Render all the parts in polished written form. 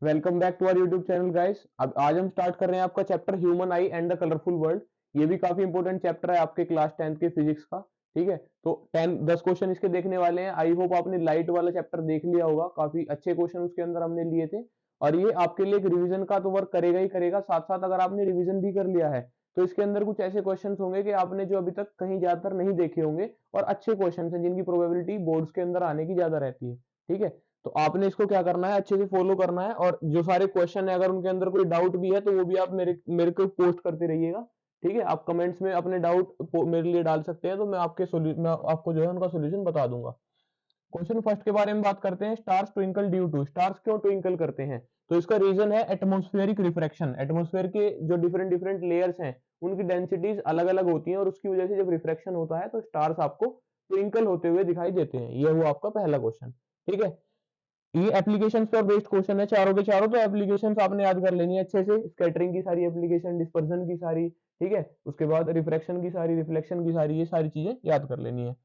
Welcome back to our YouTube channel guys. अब आज हम स्टार्ट कर रहे हैं आपका chapter human eye and the colourful world. ये भी काफी इंपॉर्टेंट चैप्टर है आपके क्लास 10th के फिजिक्स का। ठीक है, तो 10 क्वेश्चन इसके देखने वाले हैं। आई होप आपने लाइट वाला चैप्टर देख लिया होगा, काफी अच्छे क्वेश्चन उसके अंदर हमने लिए थे। और ये आपके लिए एक रिवीजन का तो वर्क करेगा ही करेगा, साथ साथ अगर आपने रिवीजन भी कर लिया है तो इसके अंदर कुछ ऐसे क्वेश्चन होंगे कि आपने जो अभी तक कहीं ज्यादातर नहीं देखे होंगे, और अच्छे क्वेश्चन हैं जिनकी प्रोबेबिलिटी बोर्ड्स के अंदर आने की ज्यादा रहती है। ठीक है, तो आपने इसको क्या करना है, अच्छे से फॉलो करना है। और जो सारे क्वेश्चन है अगर उनके अंदर कोई डाउट भी है तो वो भी आप मेरे मेरे को पोस्ट करते रहिएगा। ठीक है, आप कमेंट्स में अपने डाउट मेरे लिए डाल सकते हैं, तो मैं आपको जो है उनका सोल्यूशन बता दूंगा। क्वेश्चन फर्स्ट के बारे में बात करते हैं। Stars twinkle due to, stars क्यों ट्विंकल करते हैं? तो इसका रीजन है एटमॉस्फेरिक रिफ्रैक्शन। एटमॉस्फेयर के जो डिफरेंट डिफरेंट लेयर्स हैं उनकी डेंसिटीज अलग अलग होती हैं, और उसकी वजह से जब रिफ्रैक्शन होता है तो स्टार्स आपको ट्विंकल होते हुए दिखाई देते हैं। ये हुआ आपका पहला क्वेश्चन। ठीक है, ये एप्लीकेशन पर बेस्ड क्वेश्चन है, चारों के चारों। तो एप्लीकेशन आपने याद कर लेनी है अच्छे से, स्कैटरिंग की सारी एप्लीकेशन, डिस्पर्जन की सारी, ठीक है, उसके बाद रिफ्रैक्शन की सारी, रिफ्लेक्शन की सारी, ये सारी चीजें याद कर लेनी है।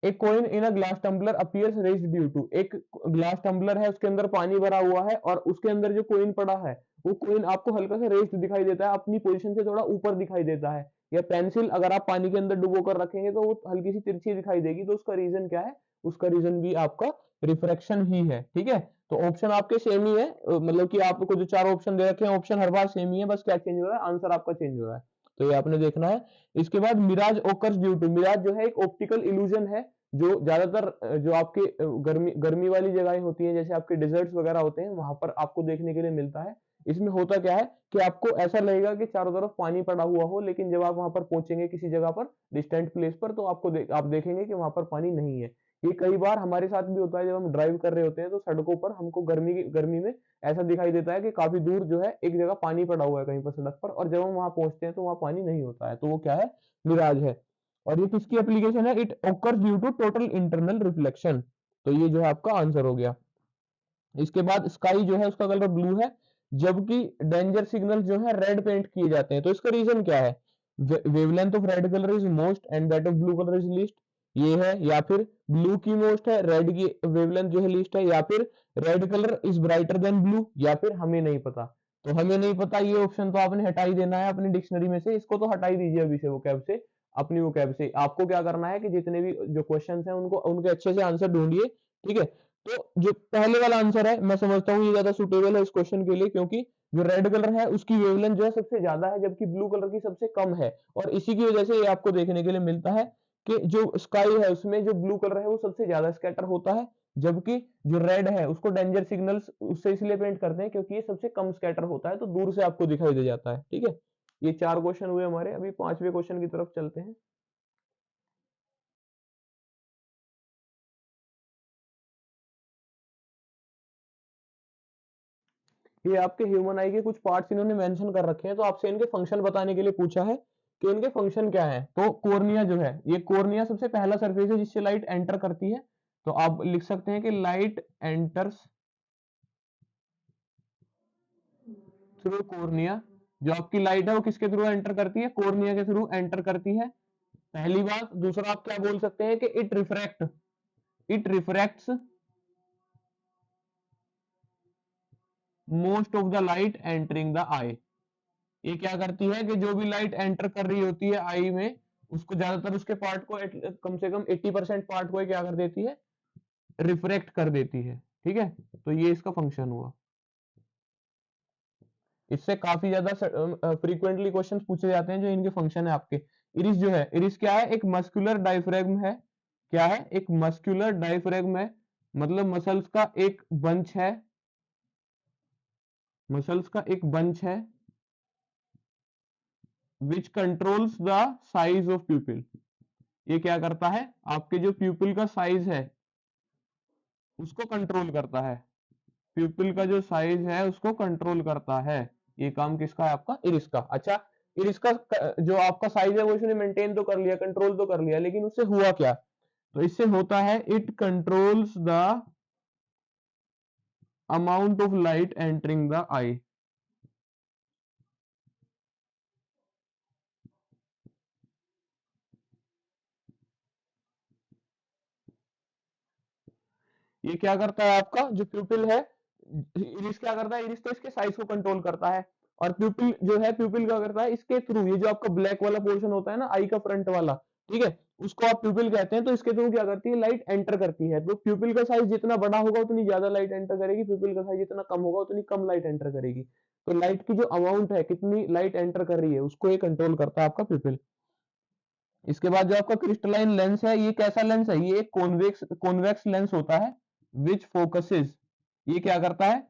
एक coin in a glass tumbler appears raised due to, एक ग्लास टम्बलर है उसके अंदर पानी भरा हुआ है और उसके अंदर जो कॉइन पड़ा है वो कॉइन आपको हल्का सा रेज्ड दिखाई देता है, अपनी पोजीशन से थोड़ा ऊपर दिखाई देता है। या पेंसिल अगर आप पानी के अंदर डुबो कर रखेंगे तो वो हल्की सी तिरछी दिखाई देगी, तो उसका रीजन क्या है? उसका रीजन भी आपका रिफ्रैक्शन ही है। ठीक है, तो ऑप्शन आपके सेम ही है, मतलब कि आपको जो चार ऑप्शन दे रखे हैं ऑप्शन हर बार सेम ही है, बस क्या चेंज हो रहा है, आंसर आपका चेंज हो रहा है। तो ये आपने देखना है। इसके बाद mirage occurs due to, mirage जो है एक ऑप्टिकल इल्यूजन है जो ज्यादातर जो आपके गर्मी गर्मी वाली जगहें होती हैं, जैसे आपके डिजर्ट्स वगैरह होते हैं, वहां पर आपको देखने के लिए मिलता है। इसमें होता क्या है कि आपको ऐसा लगेगा कि चारों तरफ पानी पड़ा हुआ हो, लेकिन जब आप वहां पर पहुंचेंगे किसी जगह पर, डिस्टेंट प्लेस पर, तो आप देखेंगे कि वहां पर पानी नहीं है। ये कई बार हमारे साथ भी होता है, जब हम ड्राइव कर रहे होते हैं तो सड़कों पर हमको गर्मी में ऐसा दिखाई देता है कि काफी दूर जो है एक जगह पानी पड़ा हुआ है कहीं पर सड़क पर, और जब हम वहां पहुंचते हैं तो वहां पानी नहीं होता है, तो वो क्या है? मिराज है। और ये किसकी एप्लीकेशन है? It occurs due to total internal reflection. तो ये जो है आपका आंसर हो गया। इसके बाद स्काई जो है उसका कलर ब्लू है, जबकि डेंजर सिग्नल जो है रेड पेंट किए जाते हैं। तो इसका रीजन क्या है? Wavelength of red colour is most and that of blue colour is least, ये है। या फिर ब्लू की मोस्ट है, रेड की वेवलेंथ जो है लीस्ट है, या फिर red colour is brighter then blue, या फिर हमें नहीं पता। तो हमें नहीं पता ये ऑप्शन तो आपने हटा ही देना है अपनी डिक्शनरी में से, इसको तो हटा ही दीजिए अभी से, वो कैब से, अपनी वो कैब से। आपको क्या करना है कि जितने भी जो क्वेश्चन हैं उनको उनके अच्छे से आंसर ढूंढिए। ठीक है, तो जो पहले वाला आंसर है मैं समझता हूँ ये ज्यादा सुटेबल है इस क्वेश्चन के लिए, क्योंकि जो रेड कलर है उसकी वेवलेंथ जो है सबसे ज्यादा है, जबकि ब्लू कलर की सबसे कम है। और इसी की वजह से ये आपको देखने के लिए मिलता है कि जो स्काई है उसमें जो ब्लू कलर है वो सबसे ज्यादा स्कैटर होता है, जबकि जो रेड है उसको डेंजर सिग्नल्स उससे इसलिए पेंट करते हैं क्योंकि ये सबसे कम स्कैटर होता है, तो दूर से आपको दिखाई दे जाता है। ठीक है, ये चार क्वेश्चन हुए हमारे। अभी पांचवें क्वेश्चन की तरफ चलते हैं। ये आपके ह्यूमन आई के कुछ पार्ट्स इन्होंने मेंशन कर रखे हैं, तो आपसे इनके फंक्शन बताने के लिए पूछा है कि इनके फंक्शन क्या है। तो कोर्निया जो है, ये कोर्निया सबसे पहला सरफेस है जिससे लाइट एंटर करती है। तो आप लिख सकते हैं कि लाइट एंटर्स थ्रू कोर्निया। जो आपकी लाइट है वो किसके थ्रू एंटर करती है? कोर्निया के थ्रू एंटर करती है, पहली बात। दूसरा आप क्या बोल सकते हैं कि it refracts most of the light entering the eye. ये क्या करती है कि जो भी लाइट एंटर कर रही होती है आई में, उसको ज्यादातर उसके पार्ट को कम से कम 80% पार्ट को क्या कर देती है? रिफ्रैक्ट कर देती है। ठीक है, तो ये इसका फंक्शन हुआ। इससे काफी ज्यादा फ्रीक्वेंटली क्वेश्चंस पूछे जाते हैं जो इनके फंक्शन है आपके। इरिस जो है, इरिस क्या है? एक मस्कुलर डायफ्रैग्म है। क्या है? एक मस्कुलर डायफ्रैग्म है, मतलब मसल्स का एक बंच है, मसल्स का एक बंच है, विच कंट्रोल्स द साइज ऑफ प्यूपिल। ये क्या करता है? आपके जो प्यूपिल का साइज है उसको कंट्रोल करता है। प्यूपिल का जो साइज है उसको कंट्रोल करता है। ये काम किसका है? आपका इरिस का। अच्छा, इरिस का जो आपका साइज है वो इसने मेंटेन तो कर लिया, कंट्रोल तो कर लिया, लेकिन उससे हुआ क्या? तो इससे होता है it controls the amount of light entering the eye. ये क्या करता है? आपका जो प्यूपिल है, इरिस क्या करता है, इरिस तो इसके साइज को कंट्रोल करता है, और प्यूपिल जो है, प्यूपिल क्या करता है इसके थ्रू, ये जो आपका ब्लैक वाला पोर्शन होता है ना आई का फ्रंट वाला, ठीक है, उसको आप प्यूपिल कहते हैं, तो इसके थ्रू क्या करती है, लाइट एंटर करती है। तो प्यूपिल का साइज जितना बड़ा होगा उतनी ज्यादा लाइट एंटर करेगी, प्यूपिल का साइज जितना कम होगा उतनी कम लाइट एंटर करेगी। तो लाइट की जो अमाउंट है, कितनी लाइट एंटर कर रही है, उसको ये कंट्रोल करता है आपका प्यूपिल। इसके बाद जो आपका क्रिस्टलाइन लेंस है, ये कैसा लेंस है, ये एक कॉन्वेक्स लेंस होता है, विच फोकसेस, ये क्या करता है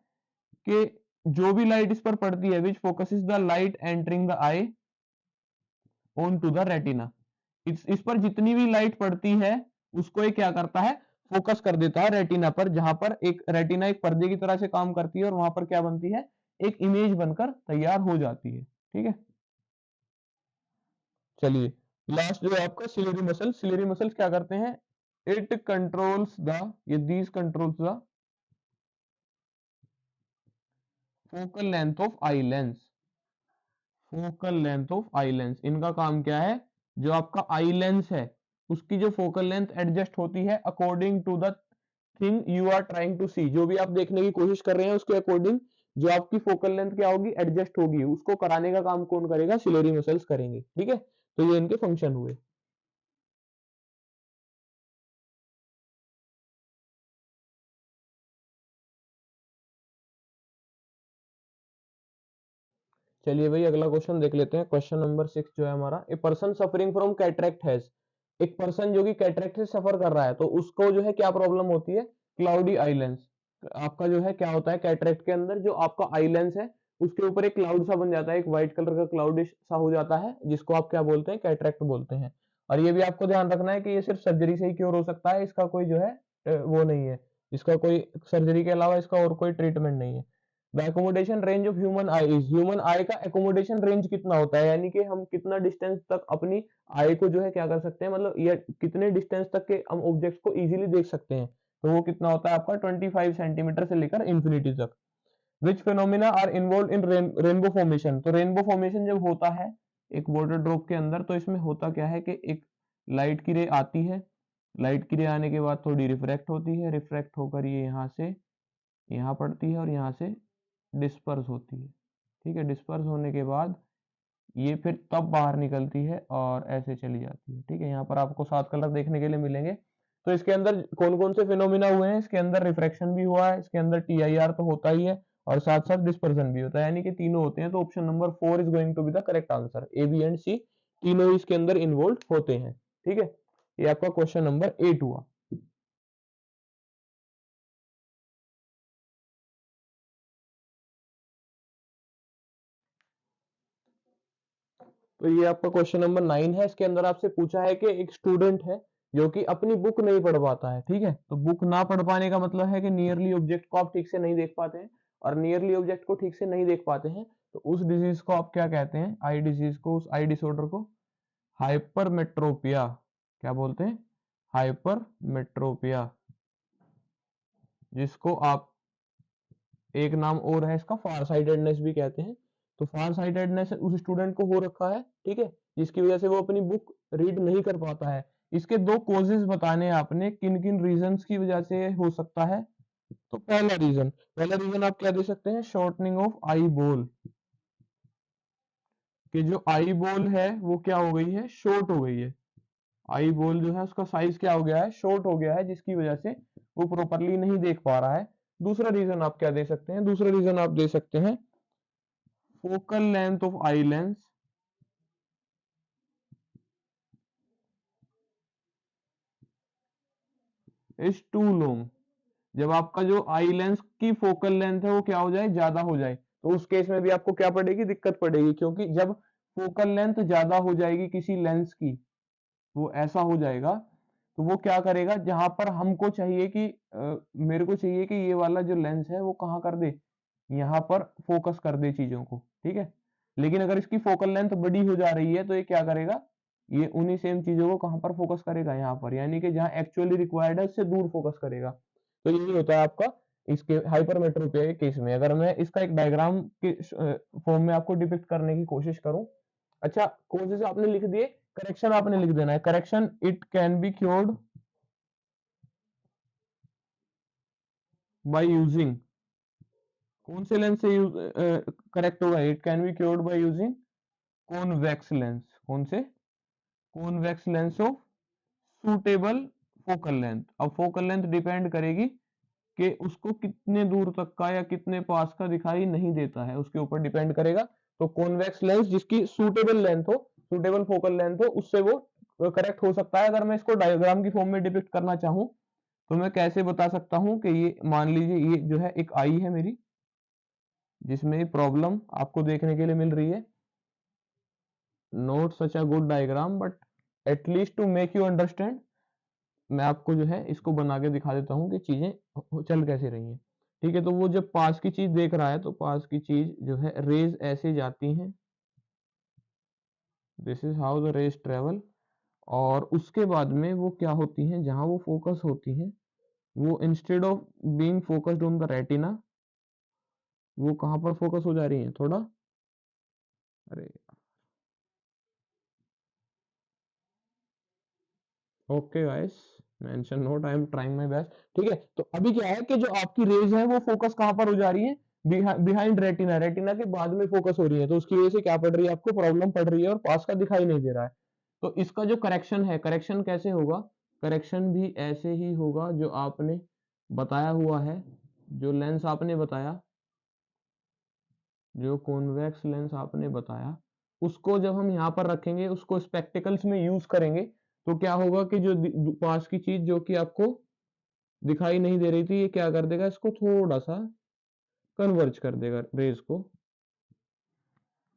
कि जो भी लाइट इस पर पड़ती है, which focuses the light entering the eye on to the retina, इस पर जितनी भी लाइट पड़ती है उसको ये क्या करता है, फोकस कर देता है रेटिना पर, जहां पर एक रेटिना एक पर्दे की तरह से काम करती है, और वहां पर क्या बनती है, एक इमेज बनकर तैयार हो जाती है। ठीक है, चलिए लास्ट जो है आपका सिलेरी मसल्स क्या करते हैं, इट कंट्रोल्स द, ये these controls the focal length of eye lens, focal length of eye lens, इनका काम क्या है, जो आपका आई लेंस है उसकी जो फोकल लेंथ एडजस्ट होती है according to the thing you are trying to see, जो भी आप देखने की कोशिश कर रहे हैं उसके अकॉर्डिंग जो आपकी फोकल लेंथ क्या होगी, एडजस्ट होगी, उसको कराने का काम कौन करेगा, सिलेरी मसल्स करेंगे। ठीक है, तो ये इनके फंक्शन हुए। चलिए भाई अगला क्वेश्चन देख लेते हैं, क्वेश्चन नंबर 6 जो है हमारा, a person suffering from cataract has, एक पर्सन जो कि कैटरेक्ट से सफर कर रहा है, तो उसको जो है क्या प्रॉब्लम होती है, क्लाउडी आई लेंस। आपका जो है क्या होता है, कैटरेक्ट के अंदर जो आपका आई लेंस है उसके ऊपर एक क्लाउड सा बन जाता है, एक व्हाइट कलर का क्लाउड सा हो जाता है, जिसको आप क्या बोलते हैं, कैटरेक्ट बोलते हैं। और ये भी आपको ध्यान रखना है कि ये सिर्फ सर्जरी से ही क्योर हो सकता है, इसका कोई जो है वो नहीं है, इसका कोई सर्जरी के अलावा इसका और कोई ट्रीटमेंट नहीं है। The accommodation range of human I is, human आई का एकोमोडेशन रेंज कितना होता है, यानी कि हम कितना डिस्टेंस तक अपनी आई को जो है क्या कर सकते हैं, मतलब ये कितने डिस्टेंस तक के हम ऑब्जेक्ट्स को इजीली देख सकते हैं, तो वो कितना होता है आपका 25 सेंटीमीटर से लेकर इंफिनिटी तक। Which phenomena are involve in rainbow formation, तो रेनबो फॉर्मेशन जब होता है एक वाटर ड्रॉप के अंदर, तो इसमें होता क्या है कि एक लाइट की रे आती है, लाइट की रे आने के बाद थोड़ी रिफ्रैक्ट होती है, रिफ्रैक्ट होकर ये यहाँ से यहाँ पड़ती है और यहाँ से डिस्पर्स होती है। ठीक है, डिस्पर्स होने के बाद ये फिर तब बाहर निकलती है और ऐसे चली जाती है। ठीक है, यहाँ पर आपको 7 कलर देखने के लिए मिलेंगे। तो इसके अंदर कौन कौन से फिनोमिना हुए हैं, इसके अंदर रिफ्रैक्शन भी हुआ है, इसके अंदर टीआईआर तो होता ही है, और साथ साथ डिस्पर्सन भी होता है, यानी कि तीनों होते हैं। तो option number 4 is going to be the correct answer, A B and C तीनों इसके अंदर इन्वॉल्व होते हैं। ठीक है, ये आपका क्वेश्चन नंबर 8 हुआ। तो ये आपका क्वेश्चन नंबर 9 है, इसके अंदर आपसे पूछा है कि एक स्टूडेंट है जो कि अपनी बुक नहीं पढ़ पाता है। ठीक है, तो बुक ना पढ़ पाने का मतलब है कि नियरली ऑब्जेक्ट को आप ठीक से नहीं देख पाते हैं, और नियरली ऑब्जेक्ट को ठीक से नहीं देख पाते हैं तो उस डिजीज को आप क्या कहते हैं, आई डिजीज को, उस आई डिसऑर्डर को हाइपरमेट्रोपिया, क्या बोलते हैं, हाइपरमेट्रोपिया, जिसको आप एक नाम और है इसका फार साइटेडनेस भी कहते हैं। तो फार साइटेडनेस उस स्टूडेंट को हो रखा है, ठीक है, जिसकी वजह से वो अपनी बुक रीड नहीं कर पाता है। इसके दो कॉजेज बताने हैं आपने, किन किन रीजंस की वजह से हो सकता है। तो पहला रीजन आप क्या दे सकते हैं, शॉर्टनिंग ऑफ आई बॉल, कि जो आई बॉल है वो क्या हो गई है, शॉर्ट हो गई है, आई बॉल जो है उसका साइज क्या हो गया है, शॉर्ट हो गया है, जिसकी वजह से वो प्रॉपरली नहीं देख पा रहा है। दूसरा रीजन आप क्या दे सकते हैं, दूसरा रीजन आप दे सकते हैं focal length of eye lens is too long, जब आपका जो आई लेंस की फोकल लेंथ है वो क्या हो जाए, ज्यादा हो जाए, तो उस केस में भी आपको क्या पड़ेगी, दिक्कत पड़ेगी, क्योंकि जब फोकल लेंथ ज्यादा हो जाएगी किसी लेंस की, वो ऐसा हो जाएगा, तो वो क्या करेगा, जहां पर हमको चाहिए कि मेरे को चाहिए कि ये वाला जो लेंस है वो कहाँ कर दे, यहाँ पर फोकस कर दे चीजों को। ठीक है, लेकिन अगर इसकी फोकल लेंथ बड़ी हो जा रही है तो ये क्या करेगा, ये उन्हीं सेम चीजों को कहाँ पर फोकस करेगा, यहाँ पर, यानी कि जहाँ एक्चुअली रिक्वायर्ड है उससे दूर फोकस करेगा। तो यही होता है आपका इसके हाइपरमेट्रोपिया के केस में। अगर मैं इसका एक डायग्राम के फॉर्म में आपको डिपिक्ट करने की कोशिश करूं, अच्छा कॉजेस आपने लिख दिए, करेक्शन आपने लिख देना है, correction, it can be cured by using कौन से लेंस से यूज करेक्ट होगा? It can be cured by using convex lens. कौन से? Convex lens of suitable focal length. अब फोकल लेंथ डिपेंड करेगी कि उसको कितने दूर तक का या कितने पास का दिखाई नहीं देता है, उसके ऊपर डिपेंड करेगा। तो कॉन्वेक्स लेंस जिसकी सूटेबल लेंथ हो, सूटेबल फोकल लेंथ हो, उससे वो करेक्ट हो सकता है। अगर मैं इसको डायग्राम की फॉर्म में डिपिक्ट करना चाहूँ तो मैं कैसे बता सकता हूँ कि ये मान लीजिए ये जो है एक आई है मेरी, जिसमें प्रॉब्लम आपको देखने के लिए मिल रही है। Not such a good diagram but at least to make you understand मैं आपको जो है इसको बना के दिखा देता हूँ कि चीजें चल कैसे रही हैं। ठीक है, तो वो जब पास की चीज देख रहा है तो पास की चीज जो है रेज ऐसे जाती हैं, this is how the raise travel. और उसके बाद में वो क्या होती हैं, जहां वो फोकस होती हैं, वो instead of being focused on the retina, वो कहाँ पर फोकस हो जा रही हैं थोड़ा, अरे okay guys, mention note, I am trying my best. ठीक है, तो अभी क्या है कि जो आपकी रेज है वो फोकस कहाँ पर हो जा रही है? बिहाइंड रेटिना, रेटिना के बाद में फोकस हो रही है, तो उसकी वजह से क्या पड़ रही है, आपको प्रॉब्लम पड़ रही है और पास का दिखाई नहीं दे रहा है। तो इसका जो करेक्शन है, करेक्शन कैसे होगा? करेक्शन भी ऐसे ही होगा जो आपने बताया हुआ है, जो लेंस आपने बताया, जो कॉन्वेक्स लेंस आपने बताया, उसको जब हम यहाँ पर रखेंगे, उसको स्पेक्टिकल्स में यूज करेंगे, तो क्या होगा कि जो पास की चीज जो कि आपको दिखाई नहीं दे रही थी, ये क्या कर देगा, इसको थोड़ा सा कन्वर्ज कर देगा रेज को।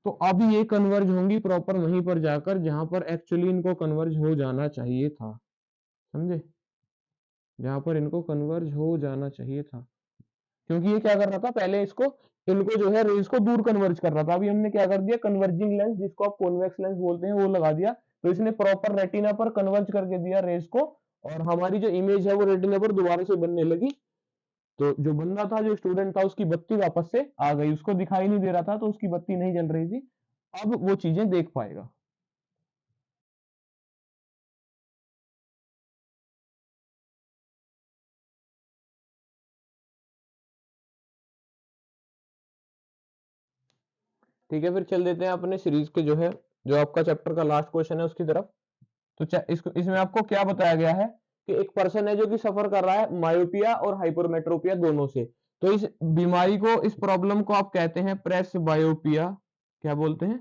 तो अब ये कन्वर्ज होंगी प्रॉपर वहीं पर जाकर जहां पर एक्चुअली इनको कन्वर्ज हो जाना चाहिए था, समझे? जहां पर इनको कन्वर्ज हो जाना चाहिए था, क्योंकि ये क्या कर रहा था पहले, इसको इनको जो है रेज को दूर कन्वर्ज कर रहा था। अभी हमने क्या कर दिया, कन्वर्जिंग लेंस जिसको आप कॉन्वेक्स लेंस बोलते हैं वो लगा दिया, तो इसने प्रॉपर रेटिना पर कन्वर्ज करके दिया रेज को, और हमारी जो इमेज है वो रेटिना पर दोबारा से बनने लगी। तो जो बंदा था, जो स्टूडेंट था, उसकी बत्ती वापस से आ गई, उसको दिखाई नहीं दे रहा था तो उसकी बत्ती नहीं जल रही थी, अब वो चीजें देख पाएगा। ठीक है, फिर चल देते हैं अपने सीरीज के जो है, जो आपका चैप्टर का लास्ट क्वेश्चन है उसकी तरफ। तो इसको इसमें आपको क्या बताया गया है कि एक पर्सन है जो कि सफर कर रहा है मायोपिया और हाइपरमेट्रोपिया दोनों से। तो इस बीमारी को, इस प्रॉब्लम को आप कहते हैं प्रेस बायोपिया। क्या बोलते हैं?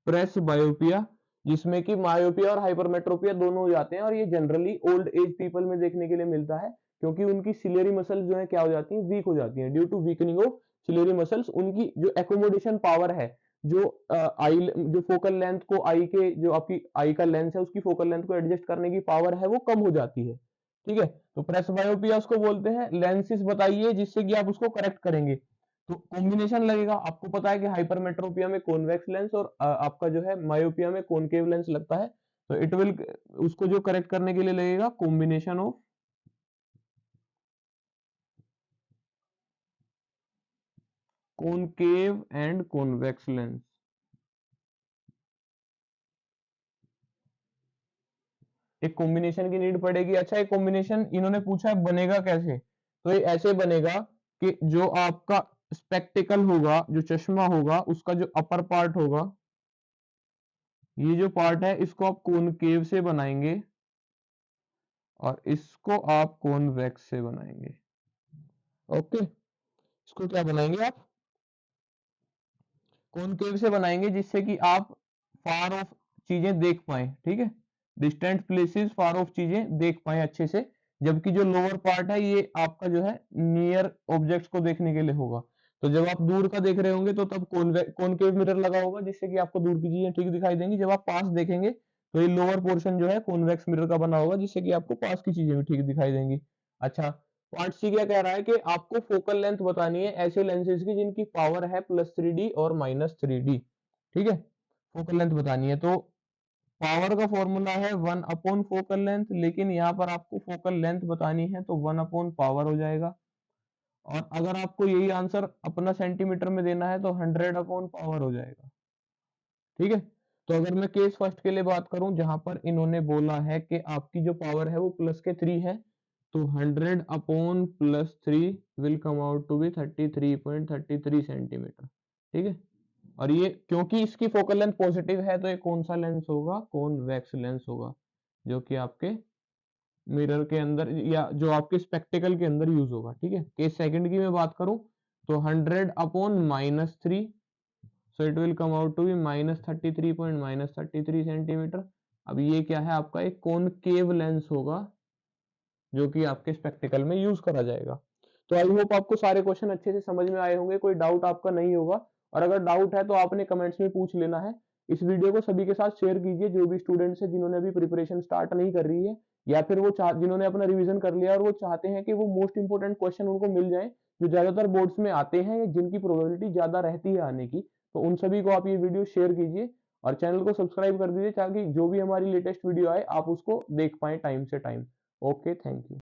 प्रेस बायोपिया, जिसमें कि मायोपिया और हाइपरमेट्रोपिया दोनों हो जाते हैं, और ये जनरली ओल्ड एज पीपल में देखने के लिए मिलता है, क्योंकि उनकी सिलेरी मसल्स जो है क्या हो जाती हैं, वीक हो जाती हैं due to weakening of ciliary muscles. उनकी जो एकोमोडेशन पावर है, जो आई, जो फोकल लेंथ को, आई के, जो आपकी आई का लेंस है उसकी फोकल लेंथ को एडजस्ट करने की पावर है वो कम हो जाती है। ठीक है, तो प्रेस बायोपिया उसको बोलते हैं। लेंसेज बताइए जिससे कि आप उसको करेक्ट करेंगे, तो कॉम्बिनेशन लगेगा। आपको पता है कि हाइपरमेट्रोपिया में कॉन्वेक्स लेंस और आपका जो है मायोपिया में कॉनकेव लेंस लगता है, तो इट विल, उसको जो करेक्ट करने के लिए लगेगा combination of concave and convex lens. एक कॉम्बिनेशन की नीड पड़ेगी। अच्छा, एक कॉम्बिनेशन इन्होंने पूछा है बनेगा कैसे, तो ये ऐसे बनेगा कि जो आपका स्पेक्टिकल होगा, जो चश्मा होगा, उसका जो अपर पार्ट होगा, ये जो पार्ट है इसको आप कॉनकेव से बनाएंगे और इसको आप कॉन्वेक्स से बनाएंगे। ओके, इसको क्या बनाएंगे आप? कॉनकेव से बनाएंगे, जिससे कि आप फार ऑफ चीजें देख पाए। ठीक है, डिस्टेंट प्लेसेस, फार ऑफ चीजें देख पाए अच्छे से, जबकि जो लोअर पार्ट है ये आपका जो है नियर ऑब्जेक्ट्स को देखने के लिए होगा। तो जब आप दूर का देख रहे होंगे तो तब कॉनकेव मिरर लगा होगा, जिससे कि आपको दूर की चीजें ठीक दिखाई देंगी। जब आप पास देखेंगे तो ये लोअर पोर्शन जो है कॉन्वेक्स मिरर का बना होगा, जिससे कि आपको पास की चीजें भी ठीक दिखाई देंगी। अच्छा, पार्ट सी क्या कह रहा है कि आपको फोकल लेंथ बतानी है ऐसे लेंसेज की जिनकी पावर है +3D और -3D। ठीक है, फोकल लेंथ बतानी है, तो पावर का फॉर्मूला है 1 अपॉन फोकल लेंथ, लेकिन यहाँ पर आपको फोकल लेंथ बतानी है तो 1 अपॉन पावर हो जाएगा। और अगर आपको यही आंसर अपना सेंटीमीटर में देना है तो 100 अपॉन पावर हो जाएगा। ठीक है, तो अगर मैं केस फर्स्ट के लिए बात करूं, जहां पर इन्होंने बोला है कि आपकी जो पावर है वो +3 है, तो 100 upon plus 3 will come out to be 33.33 centimetre. ठीक है, और ये क्योंकि इसकी फोकल लेंथ पॉजिटिव है तो ये कौन सा लेंस होगा, कॉन्वेक्स लेंस होगा, जो कि आपके मिरर के अंदर या जो आपके स्पेक्टिकल के अंदर यूज होगा। ठीक है, केस सेकंड की मैं बात करूं तो 100 upon -3, so it will come out to be -33 centimetre. अब ये क्या है, आपका एक कॉनकेव लेंस होगा जो कि आपके स्पेक्टिकल में यूज करा जाएगा। तो आई होप आपको सारे क्वेश्चन अच्छे से समझ में आए होंगे, कोई डाउट आपका नहीं होगा, और अगर डाउट है तो आपने कमेंट्स में पूछ लेना है। इस वीडियो को सभी के साथ शेयर कीजिए, जो भी स्टूडेंट्स है जिन्होंने अभी प्रिपरेशन स्टार्ट नहीं कर रही है, या फिर वो जिन्होंने अपना रिवीजन कर लिया और वो चाहते हैं कि वो मोस्ट इंपोर्टेंट क्वेश्चन उनको मिल जाए जो ज्यादातर बोर्ड्स में आते हैं या जिनकी प्रोबेबिलिटी ज्यादा रहती है आने की। तो उन सभी को आप ये वीडियो शेयर कीजिए और चैनल को सब्सक्राइब कर दीजिए ताकि जो भी हमारी लेटेस्ट वीडियो आए आप उसको देख पाए टाइम से टाइम। Okay, thank you.